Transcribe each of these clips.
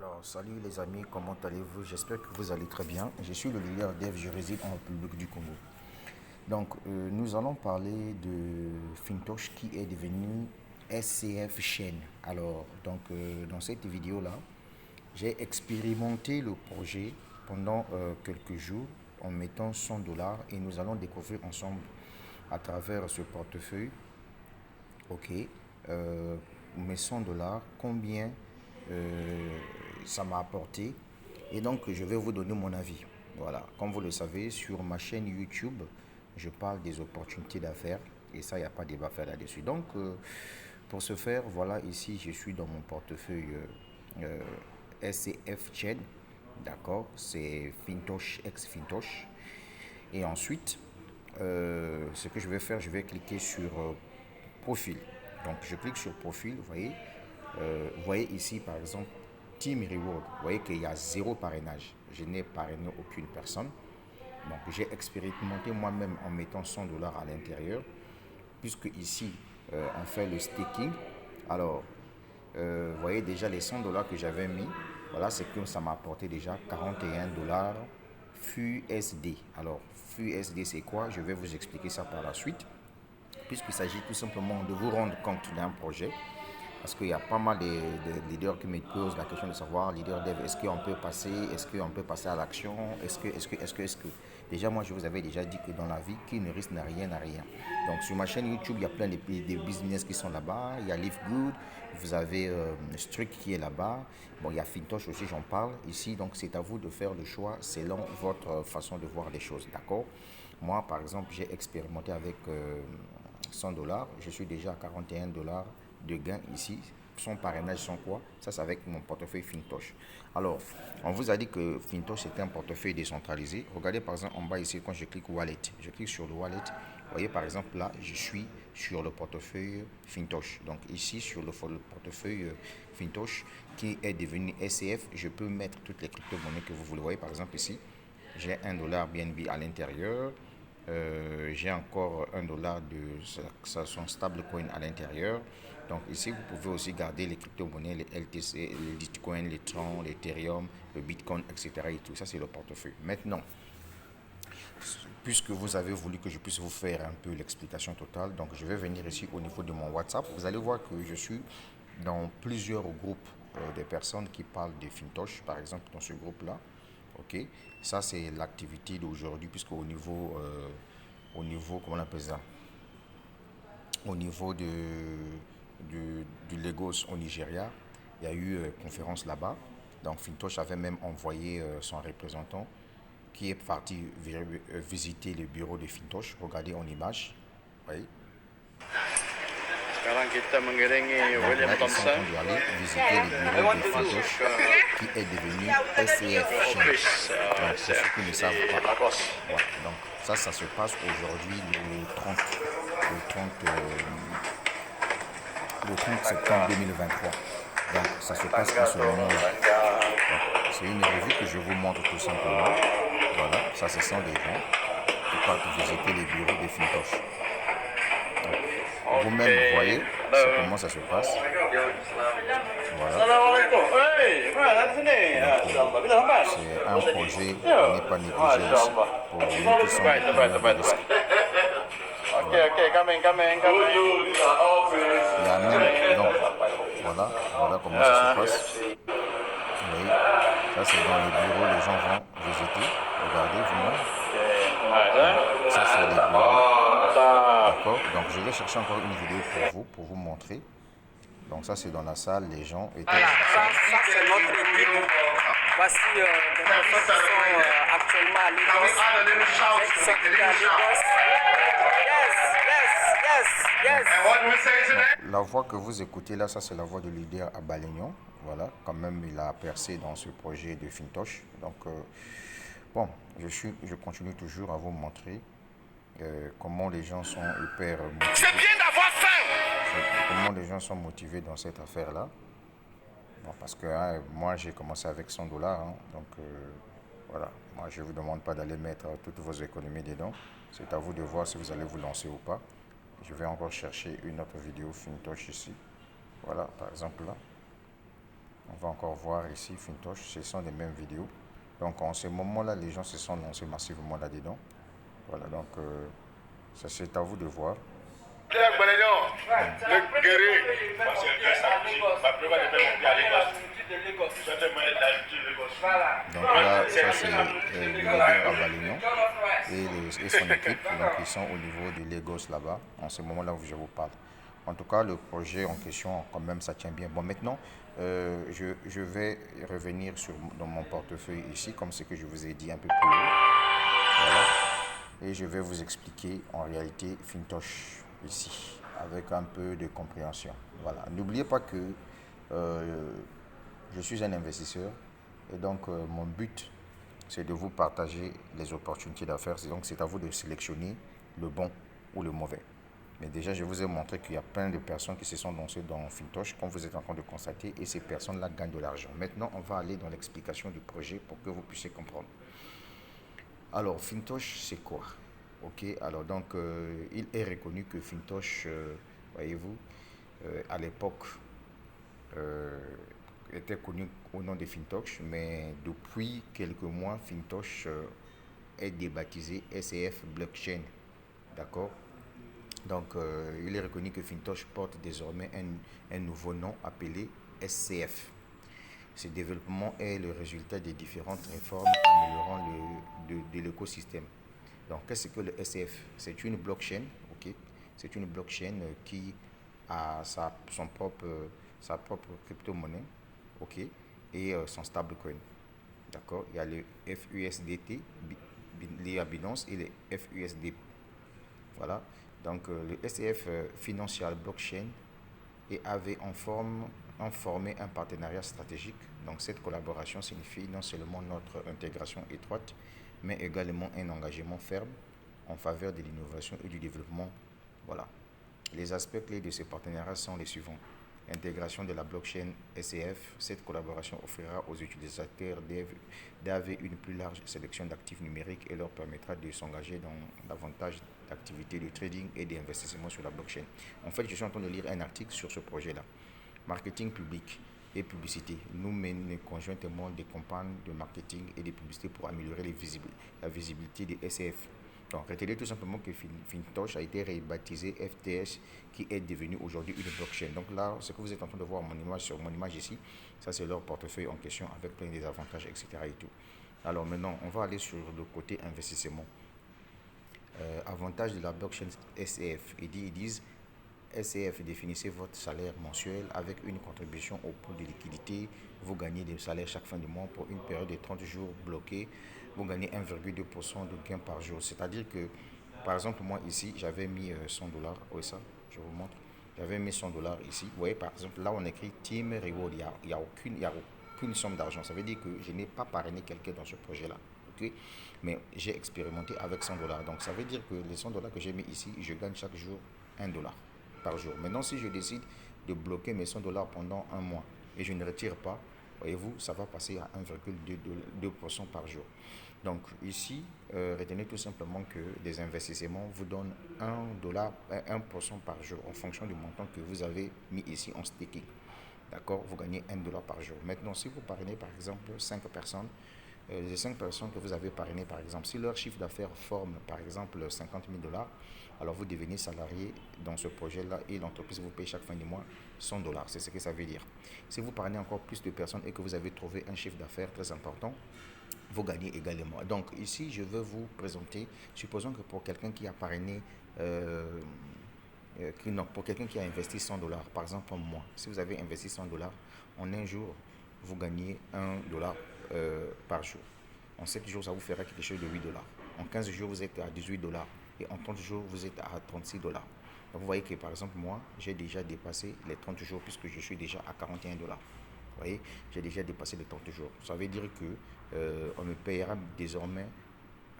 Alors, salut les amis, comment allez-vous? J'espère que vous allez très bien. Je suis le leader Dev, je réside en République du Congo. Donc, nous allons parler de Fintosh qui est devenu SCF Chain. Alors, dans cette vidéo-là, j'ai expérimenté le projet pendant quelques jours en mettant 100 dollars et nous allons découvrir ensemble à travers ce portefeuille, ok, mes 100 dollars, combien ça m'a apporté. Et donc, je vais vous donner mon avis. Voilà, comme vous le savez, sur ma chaîne YouTube, je parle des opportunités d'affaires. Et ça, il n'y a pas de débat à faire là-dessus. Donc, pour ce faire, voilà, ici, je suis dans mon portefeuille SCF Chain. D'accord, c'est Fintosh ex Fintosh. Et ensuite, ce que je vais faire, je vais cliquer sur profil. Donc, je clique sur profil, vous voyez ici, par exemple, Team Reward. Vous voyez qu'il y a zéro parrainage. Je n'ai parrainé aucune personne. Donc, j'ai expérimenté moi-même en mettant 100 dollars à l'intérieur. Puisque ici, on fait le staking. Alors, vous voyez déjà les 100 dollars que j'avais mis. Voilà, c'est que ça m'a apporté déjà 41 dollars FUSD. Alors, FUSD, c'est quoi? Je vais vous expliquer ça par la suite. Puisqu'il s'agit tout simplement de vous rendre compte d'un projet. Parce qu'il y a pas mal de leaders qui me posent la question de savoir, leader dev, est-ce qu'on peut passer à l'action, est-ce que. Déjà, moi, je vous avais déjà dit que dans la vie, qui ne risque n'a rien, n'a rien. Donc, sur ma chaîne YouTube, il y a plein de business qui sont là-bas. Il y a Live Good, vous avez Struck qui est là-bas. Bon, il y a Fintosh aussi, j'en parle ici. Donc, c'est à vous de faire le choix selon votre façon de voir les choses, d'accord? Moi, par exemple, j'ai expérimenté avec 100 dollars. Je suis déjà à 41 dollars de gains ici. Son parrainage sont quoi? Ça, c'est avec mon portefeuille Fintosh. Alors, on vous a dit que Fintosh était un portefeuille décentralisé. Regardez par exemple en bas ici, quand je clique Wallet, je clique sur le Wallet. Vous voyez par exemple là, je suis sur le portefeuille Fintosh. Donc ici, sur le portefeuille Fintosh qui est devenu SCF, je peux mettre toutes les crypto-monnaies que vous voulez. Vous voyez par exemple ici, j'ai 1 dollar BNB à l'intérieur. J'ai encore 1 dollar de son stablecoin à l'intérieur. Donc ici, vous pouvez aussi garder les crypto-monnaies, les LTC, les Bitcoin, les Tron, l'Ethereum, le Bitcoin, etc. Et tout ça, c'est le portefeuille. Maintenant, puisque vous avez voulu que je puisse vous faire un peu l'explication totale, donc je vais venir ici au niveau de mon WhatsApp. Vous allez voir que je suis dans plusieurs groupes de personnes qui parlent de Fintosh, par exemple dans ce groupe-là. Ok, ça c'est l'activité d'aujourd'hui, puisque au niveau, comment on appelle ça, au niveau du Lagos au Nigeria, il y a eu conférence là-bas. Donc Fintosh avait même envoyé son représentant qui est parti visiter le bureau de Fintosh. Regardez en image. Oui. Sekarang kita mengiringi William Thompson visiter le bureau de Fintosh qui est devenu SCF Chain. Donc, pour ceux qui ne savent pas. Ouais, donc ça se passe aujourd'hui le 30 septembre 2023. Donc ça se passe en ce moment-là. C'est une revue que je vous montre tout simplement. Voilà, ça ce sont des gens qui partent visiter les bureaux de Fintosh. Vous-même, vous voyez comment ça se passe. Voilà. C'est un projet qui n'est pas négligé aussi pour nous qui sommes des preneurs de risques. Il y a même, donc, voilà comment ça se passe. Vous voyez, ça c'est dans les bureaux, les gens vont visiter. Regardez vous-même. Ça c'est les bureaux. D'accord, donc je vais chercher encore une vidéo pour vous montrer. Donc ça c'est dans la salle, les gens étaient... Voilà, ça c'est notre équipe. Voici des personnes qui sont actuellement à Lagos. La voix que vous écoutez là, ça c'est la voix du leader à Balignon. Voilà, quand même il a percé dans ce projet de Fintosh. Donc bon, je continue toujours à vous montrer comment les gens sont hyper motivés. C'est bien d'avoir faim. Comment les gens sont motivés dans cette affaire-là. Bon, parce que moi j'ai commencé avec 100 dollars. Donc voilà, moi je ne vous demande pas d'aller mettre toutes vos économies dedans. C'est à vous de voir si vous allez vous lancer ou pas. Je vais encore chercher une autre vidéo Fintosh ici. Voilà, par exemple là. On va encore voir ici Fintosh, ce sont les mêmes vidéos. Donc en ce moment-là, les gens se sont lancés massivement là-dedans. Voilà, donc ça c'est à vous de voir. Donc là, ça c'est le leader à Balignon et son équipe. Donc ils sont au niveau de Lagos là-bas, en ce moment-là où je vous parle. En tout cas, le projet en question, quand même, ça tient bien. Bon, maintenant, je vais revenir dans mon portefeuille ici, comme ce que je vous ai dit un peu plus haut. Voilà. Et je vais vous expliquer en réalité Fintosh ici, avec un peu de compréhension. Voilà. N'oubliez pas que je suis un investisseur et donc mon but c'est de vous partager les opportunités d'affaires. Donc c'est à vous de sélectionner le bon ou le mauvais. Mais déjà, je vous ai montré qu'il y a plein de personnes qui se sont lancées dans Fintosh, comme vous êtes en train de constater, et ces personnes-là gagnent de l'argent. Maintenant, on va aller dans l'explication du projet pour que vous puissiez comprendre. Alors, Fintosh, c'est quoi? Ok, alors donc, il est reconnu que Fintosh, voyez-vous, à l'époque, était connu au nom de Fintosh, mais depuis quelques mois, Fintosh est débaptisé SCF Blockchain. D'accord? Donc, il est reconnu que Fintosh porte désormais un nouveau nom appelé SCF. Ce développement est le résultat des différentes réformes améliorant de l'écosystème. Donc, qu'est-ce que le SCF? C'est une blockchain, ok? C'est une blockchain qui a sa propre crypto-monnaie, ok? Et son stablecoin. D'accord? Il y a le FUSDT lié à Binance et le FUSD. Voilà. Donc, le SCF Financial Blockchain et avait formé un partenariat stratégique. Donc, cette collaboration signifie non seulement notre intégration étroite, mais également un engagement ferme en faveur de l'innovation et du développement. Voilà. Les aspects clés de ce partenariat sont les suivants. Intégration de la blockchain SCF. Cette collaboration offrira aux utilisateurs d'AV une plus large sélection d'actifs numériques et leur permettra de s'engager dans davantage d'activités de trading et d'investissement sur la blockchain. En fait, je suis en train de lire un article sur ce projet-là. Marketing public et publicité. Nous menons conjointement des campagnes de marketing et de publicité pour améliorer la visibilité des SCF. Donc, retenez tout simplement que Fintosh a été rebaptisé FTS, qui est devenu aujourd'hui une blockchain. Donc là, ce que vous êtes en train de voir sur mon image ici, ça c'est leur portefeuille en question avec plein des avantages, etc. et tout. Alors maintenant, on va aller sur le côté investissement. Avantage de la blockchain SCF. Ils disent SCF, définissez votre salaire mensuel avec une contribution au pool de liquidité. Vous gagnez des salaires chaque fin du mois pour une période de 30 jours bloqués. Vous gagnez 1,2% de gain par jour. C'est-à-dire que, par exemple, moi ici, j'avais mis 100 $. Oui, ça, je vous montre. J'avais mis 100 $ ici. Vous voyez, par exemple, là, on écrit Team Reward. Il n'y a aucune somme d'argent. Ça veut dire que je n'ai pas parrainé quelqu'un dans ce projet-là. Okay? Mais j'ai expérimenté avec 100 $. Donc, ça veut dire que les 100 $ que j'ai mis ici, je gagne chaque jour 1 $ par jour. Maintenant, si je décide de bloquer mes 100 $ pendant un mois et je ne retire pas, voyez-vous, ça va passer à 1,2% par jour. Donc ici, retenez tout simplement que des investissements vous donnent 1% par jour en fonction du montant que vous avez mis ici en staking. D'accord? Vous gagnez 1 $ par jour. Maintenant, si vous parrainez par exemple 5 personnes, les 5 personnes que vous avez parrainées, par exemple, si leur chiffre d'affaires forme par exemple 50 000 $, alors vous devenez salarié dans ce projet-là et l'entreprise vous paye chaque fin du mois 100 $. C'est ce que ça veut dire. Si vous parrainez encore plus de personnes et que vous avez trouvé un chiffre d'affaires très important, vous gagnez également. Donc ici, je veux vous présenter, supposons que pour quelqu'un qui a parrainé, pour quelqu'un qui a investi 100 $, par exemple comme moi, si vous avez investi 100 $, en un jour, vous gagnez 1 $ par jour. En 7 jours, ça vous fera quelque chose de 8 $. En 15 jours, vous êtes à 18 $. Et en 30 jours, vous êtes à 36 $. Donc vous voyez que par exemple, moi, j'ai déjà dépassé les 30 jours puisque je suis déjà à 41 $. Vous voyez, j'ai déjà dépassé les 30 jours. Ça veut dire que on me payera désormais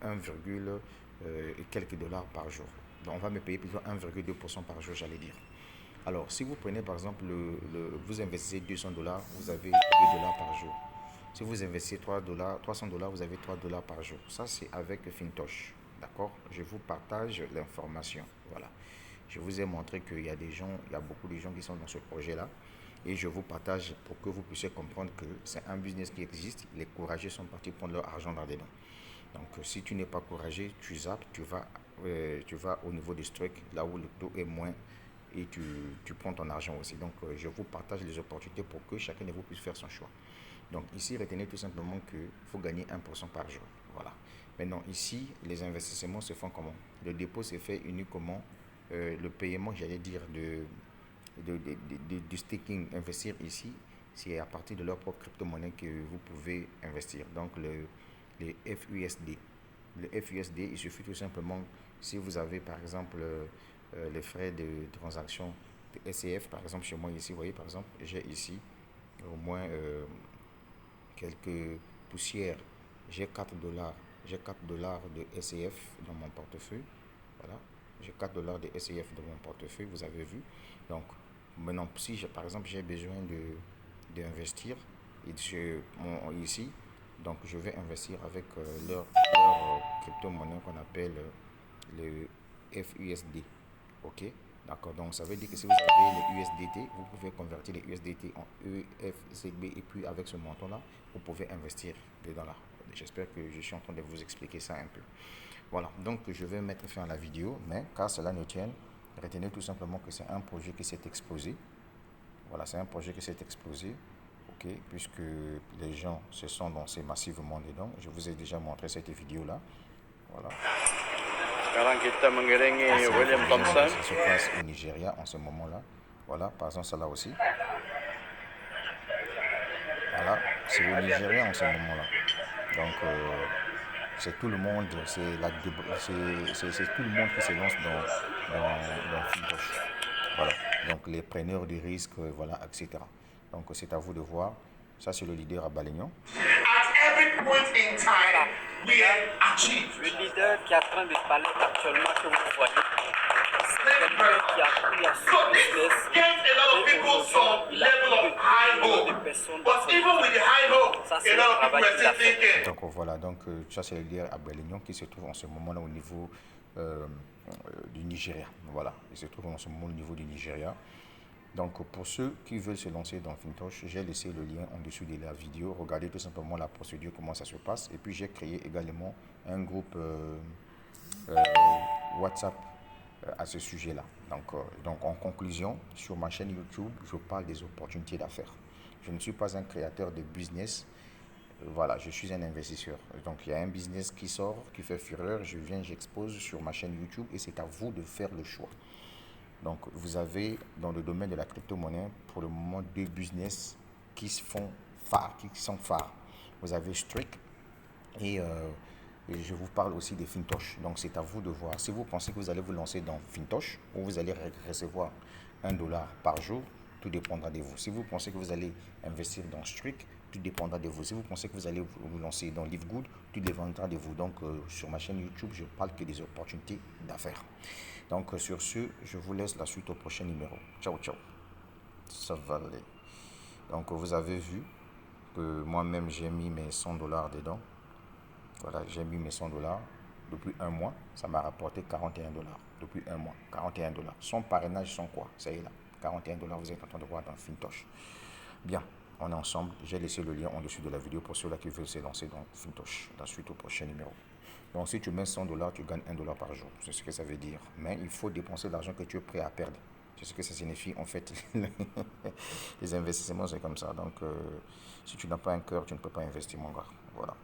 1, et quelques dollars par jour. Donc on va me payer plutôt 1,2% par jour, j'allais dire. Alors, si vous prenez par exemple, vous investissez 200 $, vous avez 2 $ par jour. Si vous investissez 300 $, vous avez 3 $ par jour. Ça, c'est avec Fintosh. D'accord? Je vous partage l'information. Voilà. Je vous ai montré qu'il y a beaucoup de gens qui sont dans ce projet-là. Et je vous partage pour que vous puissiez comprendre que c'est un business qui existe. Les courageux sont partis prendre leur argent dans des dents. Donc si tu n'es pas courageux, tu zappes, tu vas au niveau du truc, là où le taux est moins, et tu prends ton argent aussi. Donc je vous partage les opportunités pour que chacun de vous puisse faire son choix. Donc ici, retenez tout simplement qu'il faut gagner 1% par jour. Voilà. Maintenant, ici, les investissements se font comment? Le dépôt se fait uniquement, le paiement, j'allais dire, du staking, investir ici, c'est à partir de leur propre crypto-monnaie que vous pouvez investir. Donc, les FUSD. Le FUSD, il suffit tout simplement, si vous avez par exemple les frais de transaction de SCF, par exemple, chez moi ici, vous voyez, par exemple, j'ai ici au moins quelques poussières. J'ai 4 dollars. J'ai 4 dollars de SCF dans mon portefeuille. Voilà. J'ai 4 dollars de SCF dans mon portefeuille, vous avez vu. Donc, maintenant, si par exemple j'ai besoin d'investir ici, donc je vais investir avec leur crypto-monnaie qu'on appelle le FUSD. Ok? D'accord, donc ça veut dire que si vous avez les USDT, vous pouvez convertir les USDT en EFZB et puis avec ce montant-là, vous pouvez investir dedans là. J'espère que je suis en train de vous expliquer ça un peu. Voilà, donc je vais mettre fin à la vidéo, mais car cela ne tienne, retenez tout simplement que c'est un projet qui s'est explosé. Voilà, c'est un projet qui s'est explosé, ok, puisque les gens se sont lancés massivement dedans. Je vous ai déjà montré cette vidéo-là. Voilà. Sekarang kita mengiringi William Thompson. Ça se passe au Nigeria en ce moment-là. Voilà, par exemple, ça là aussi. Voilà, c'est au Nigeria en ce moment-là. Donc, c'est tout le monde, c'est tout le monde qui se lance dans Fintosh. Voilà, donc les preneurs de risques, voilà, etc. Donc, c'est à vous de voir. Ça, c'est le leader à Balignon. At every point in time, we have achieved. Le leader qui est en train de parler actuellement, que vous voyez, c'est quelqu'un qui a pris à son business. Gave a lot of people some level of high hope. But even with the high hope, a lot of people are still thinking. Donc voilà, donc ça c'est le leader à Balignon qui se trouve en ce moment-là au niveau du Nigeria. Voilà, il se trouve en ce moment au niveau du Nigeria. Donc pour ceux qui veulent se lancer dans Fintosh, j'ai laissé le lien en dessous de la vidéo. Regardez tout simplement la procédure, comment ça se passe. Et puis j'ai créé également un groupe WhatsApp à ce sujet-là. Donc en conclusion, sur ma chaîne YouTube, je parle des opportunités d'affaires. Je ne suis pas un créateur de business. Voilà, je suis un investisseur. Donc il y a un business qui sort, qui fait fureur, je viens, j'expose sur ma chaîne YouTube et c'est à vous de faire le choix. Donc vous avez dans le domaine de la crypto-monnaie pour le moment 2 business qui sont phares. Vous avez Streak et je vous parle aussi des Fintosh. Donc c'est à vous de voir. Si vous pensez que vous allez vous lancer dans Fintosh ou vous allez recevoir $1 par jour, tout dépendra de vous. Si vous pensez que vous allez investir dans Streak, tout dépendra de vous. Si vous pensez que vous allez vous lancer dans Livegood, tout dépendra de vous. Donc sur ma chaîne YouTube, je parle que des opportunités d'affaires. Donc sur ce, je vous laisse la suite au prochain numéro. Ciao, ciao. Ça va aller. Donc vous avez vu que moi-même j'ai mis mes $100 dedans. Voilà, j'ai mis mes $100 depuis un mois. Ça m'a rapporté $41 depuis un mois. $41. Son parrainage, son quoi? Ça y est là. $41, vous êtes en train de voir dans Fintosh. Bien, on est ensemble. J'ai laissé le lien en dessous de la vidéo pour ceux-là qui veulent se lancer dans Fintosh. La suite au prochain numéro. Donc si tu mets $100, tu gagnes $1 par jour. C'est ce que ça veut dire. Mais il faut dépenser l'argent que tu es prêt à perdre. C'est ce que ça signifie en fait. Les investissements, c'est comme ça. Donc si tu n'as pas un cœur, tu ne peux pas investir, mon gars. Voilà.